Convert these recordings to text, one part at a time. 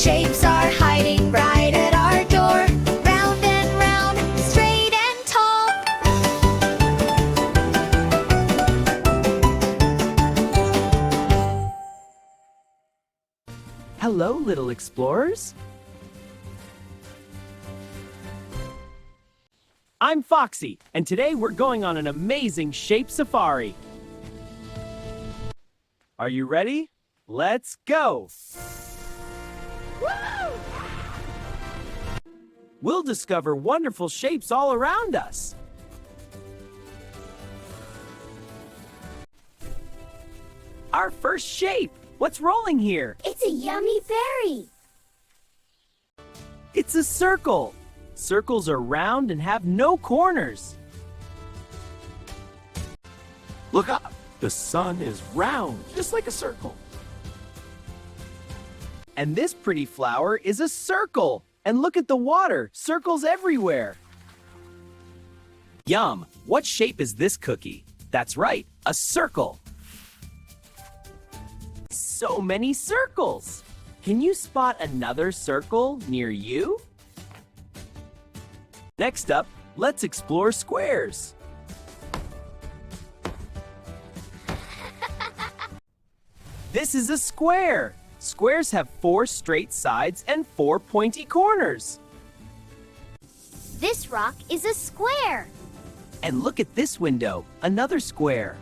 Shapes are hiding right at our door. Round and round, straight and tall. Hello, little explorers. I'm Foxy, and today we're going on an amazing shape safari. Are you ready? Let's go! Woo! We'll discover wonderful shapes all around us. Our first shape! What's rolling here? It's a yummy berry. It's a circle. Circles are round and have no corners. Look up! The sun is round, just like a circle. And this pretty flower is a circle. And look at the water, circles everywhere. Yum! What shape is this cookie? That's right, a circle. So many circles. Can you spot another circle near you? Next up, let's explore squares. This is a square. Squares have 4 straight sides and 4 pointy corners. This rock is a square. And look at this window, another square.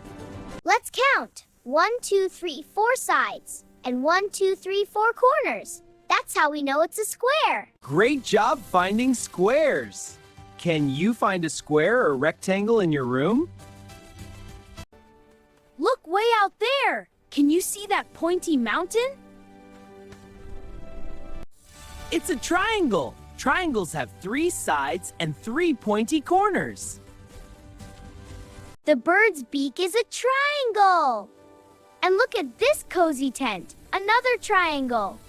Let's count. 1, 2, 3, 4 sides. And 1, 2, 3, 4 corners. That's how we know it's a square. Great job finding squares. Can you find a square or rectangle in your room? Look way out there! Can you see that pointy mountain? It's a triangle. Triangles have 3 sides and 3 pointy corners. The bird's beak is a triangle. And look at this cozy tent, another triangle.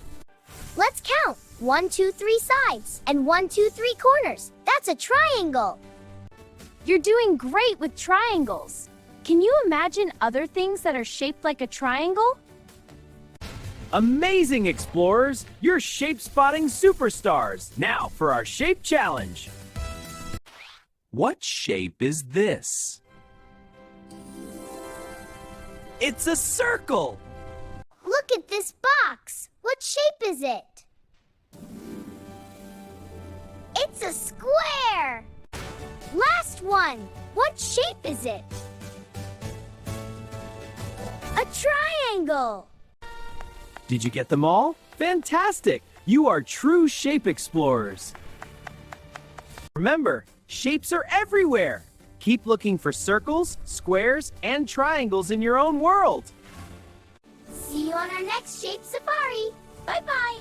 Let's count. 1, 2, 3 sides and 1, 2, 3 corners. That's a triangle. You're doing great with triangles. Can you imagine other things that are shaped like a triangle? Amazing explorers! You're shape-spotting superstars! Now for our shape challenge. What shape is this? It's a circle! Look at this box. What shape is it? It's a square. Last one. What shape is it? A triangle. Did you get them all? Fantastic! You are true shape explorers. Remember, shapes are everywhere. Keep looking for circles, squares, and triangles in your own world. See you on our next Shape Safari. Bye-bye.